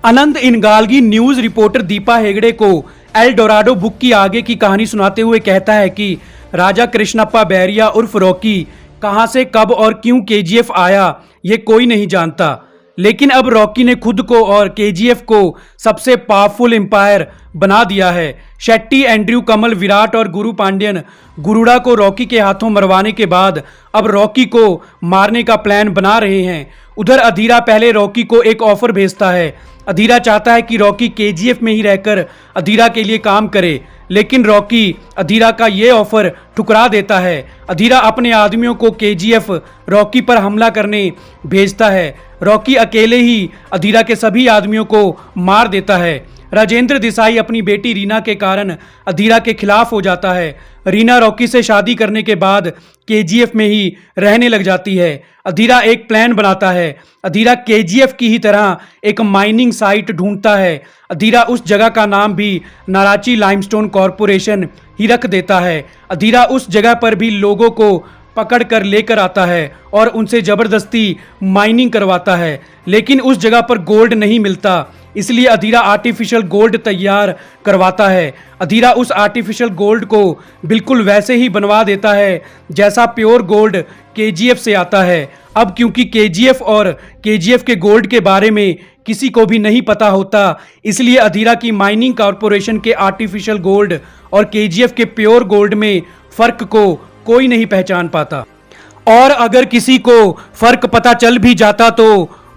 अनंत इनगालगी news reporter Deepa Hegde को L Dorado book की आगे की कहानी सुनाते हुए कहता है कि राजा कृष्णप्पा बैरिया उर्फ रॉकी कहां से कब और क्यों केजीएफ आया ये कोई नहीं जानता। लेकिन अब रॉकी ने खुद को और केजीएफ को सबसे पावरफुल एम्पायर बना दिया है। शेट्टी, एंड्रयू, कमल, विराट और गुरु पांड्यन गुरुड़ा को रॉकी के हाथों मरवाने के बाद अब रॉकी को मारने का प्लान बना रहे हैं। उधर अधीरा पहले रॉकी को एक ऑफर भेजता है। अधीरा चाहता है कि रॉकी केजीएफ में ही रहकर अधीरा के लिए काम करे, लेकिन रॉकी अधीरा का ये ऑफर ठुकरा देता है। अधीरा अपने आदमियों को केजीएफ रॉकी पर हमला करने भेजता है। रॉकी अकेले ही अधीरा के सभी आदमियों को मार देता है। राजेंद्र देसाई अपनी बेटी रीना के कारण अधीरा के खिलाफ हो जाता है। रीना रॉकी से शादी करने के बाद केजीएफ में ही रहने लग जाती है। अधीरा एक प्लान बनाता है। अधीरा केजीएफ की ही तरह एक माइनिंग साइट ढूंढता है। अधीरा उस जगह का नाम भी नाराची लाइमस्टोन कॉरपोरेशन ही रख देता है। अधीरा उस जगह पर भी लोगों को पकड़ कर लेकर आता है और उनसे जबरदस्ती माइनिंग करवाता है, लेकिन उस जगह पर गोल्ड नहीं मिलता, इसलिए अधीरा आर्टिफिशियल गोल्ड तैयार करवाता है। अधीरा उस आर्टिफिशियल गोल्ड को बिल्कुल वैसे ही बनवा देता है जैसा प्योर गोल्ड केजीएफ से आता है। अब क्योंकि केजीएफ और केजीएफ के गोल्ड के बारे में किसी को भी नहीं पता होता, इसलिए अधीरा की माइनिंग कॉरपोरेशन के आर्टिफिशियल गोल्ड और केजीएफ के प्योर गोल्ड में फर्क को कोई नहीं पहचान पाता। और अगर किसी को फर्क पता चल भी जाता तो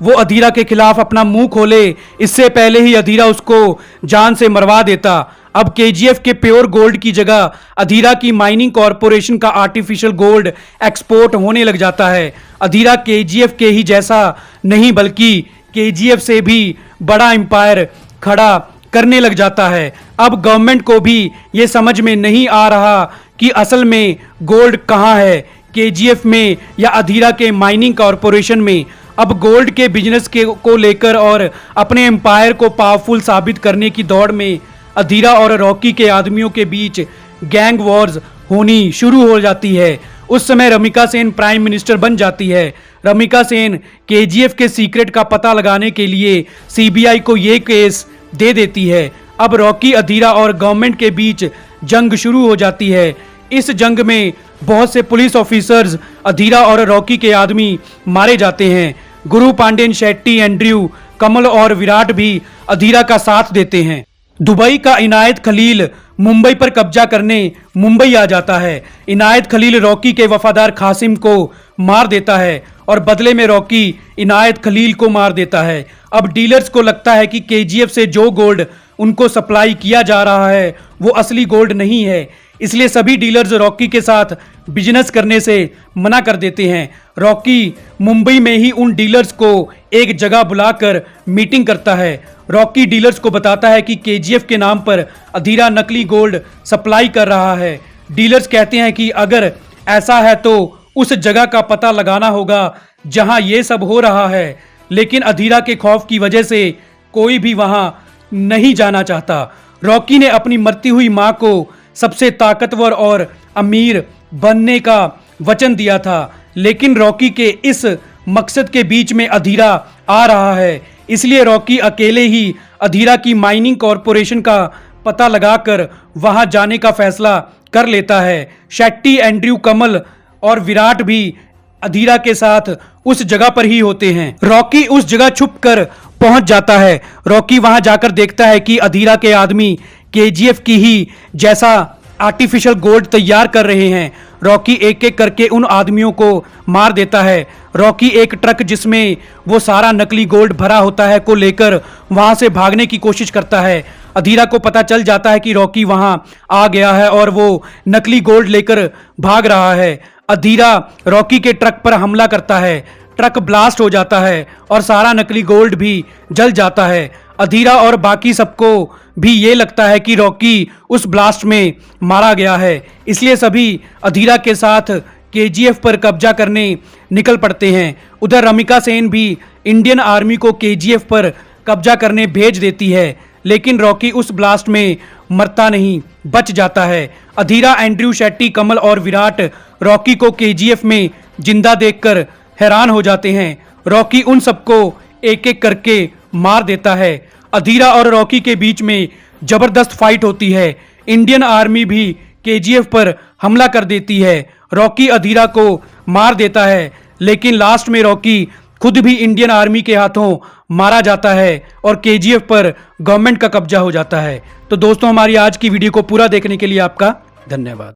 वो अधीरा के खिलाफ अपना मुंह खोले, इससे पहले ही अधीरा उसको जान से मरवा देता। अब केजीएफ के प्योर गोल्ड की जगह अधीरा की माइनिंग कॉरपोरेशन का आर्टिफिशियल गोल्ड एक्सपोर्ट होने लग जाता है। अधीरा केजीएफ के ही जैसा नहीं बल्कि केजीएफ से भी बड़ा एम्पायर खड़ा करने लग जाता है। अब गवर्नमेंट को भी ये समझ में नहीं आ रहा कि असल में गोल्ड कहाँ है, केजीएफ में या अधीरा के माइनिंग कॉरपोरेशन में। अब गोल्ड के बिजनेस को लेकर और अपने एम्पायर को पावरफुल साबित करने की दौड़ में अधीरा और रॉकी के आदमियों के बीच गैंग वॉर्स होनी शुरू हो जाती है। उस समय रमिका सेन प्राइम मिनिस्टर बन जाती है। रमिका सेन केजीएफ के सीक्रेट का पता लगाने के लिए सीबीआई को ये केस दे देती है। अब रॉकी, अधीरा और गवर्नमेंट के बीच जंग शुरू हो जाती है। इस जंग में बहुत से पुलिस ऑफिसर्स, अधीरा और रॉकी के आदमी मारे जाते हैं। गुरु पांड्यन, शेट्टी, एंड्रयू, कमल और विराट भी अधीरा का साथ देते हैं। दुबई का इनायत खलील मुंबई पर कब्जा करने मुंबई आ जाता है। इनायत खलील रॉकी के वफादार कासिम को मार देता है और बदले में रॉकी इनायत खलील को मार देता है। अब डीलर्स को लगता है कि केजीएफ से जो गोल्ड उनको सप्लाई किया जा रहा है वो असली गोल्ड नहीं है, इसलिए सभी डीलर्स रॉकी के साथ बिजनेस करने से मना कर देते हैं। रॉकी मुंबई में ही उन डीलर्स को एक जगह बुलाकर मीटिंग करता है। रॉकी डीलर्स को बताता है कि केजीएफ के नाम पर अधीरा नकली गोल्ड सप्लाई कर रहा है। डीलर्स कहते हैं कि अगर ऐसा है तो उस जगह का पता लगाना होगा जहां ये सब हो रहा है, लेकिन अधीरा के खौफ की वजह से कोई भी वहां नहीं जाना चाहता। रॉकी ने अपनी मरती हुई मां को सबसे ताकतवर और अमीर बनने का वचन दिया था, लेकिन रॉकी के इस मकसद के बीच में अधीरा आ रहा है, इसलिए रॉकी अकेले ही अधीरा की माइनिंग कॉरपोरेशन का पता लगाकर वहां जाने का फैसला कर लेता है। शेट्टी, एंड्रयू, कमल और विराट भी अधीरा के साथ उस जगह पर ही होते हैं। रॉकी उस जगह छुपकर पहुंच जाता है। रॉकी वहां जाकर देखता है कि अधीरा के आदमी केजीएफ की ही जैसा आर्टिफिशियल गोल्ड तैयार कर रहे हैं। रॉकी एक एक करके उन आदमियों को मार देता है। रॉकी एक ट्रक जिसमें वो सारा नकली गोल्ड भरा होता है को लेकर वहां से भागने की कोशिश करता है। अधीरा को पता चल जाता है कि रॉकी वहां आ गया है और वो नकली गोल्ड लेकर भाग रहा है। अधीरा रॉकी के ट्रक पर हमला करता है। ट्रक ब्लास्ट हो जाता है और सारा नकली गोल्ड भी जल जाता है। अधीरा और बाकी सबको भी ये लगता है कि रॉकी उस ब्लास्ट में मारा गया है, इसलिए सभी अधीरा के साथ केजीएफ पर कब्जा करने निकल पड़ते हैं। उधर रमिका सेन भी इंडियन आर्मी को केजीएफ पर कब्जा करने भेज देती है, लेकिन रॉकी उस ब्लास्ट में मरता नहीं, बच जाता है। अधीरा, एंड्रयू, शेट्टी, कमल और विराट रॉकी को केजीएफ में जिंदा देखकर हैरान हो जाते हैं। रॉकी उन सबको एक एक करके मार देता है। अधीरा और रॉकी के बीच में जबरदस्त फाइट होती है। इंडियन आर्मी भी केजीएफ पर हमला कर देती है। रॉकी अधीरा को मार देता है, लेकिन लास्ट में रॉकी खुद भी इंडियन आर्मी के हाथों मारा जाता है और केजीएफ पर गवर्नमेंट का कब्जा हो जाता है। तो दोस्तों, हमारी आज की वीडियो को पूरा देखने के लिए आपका धन्यवाद।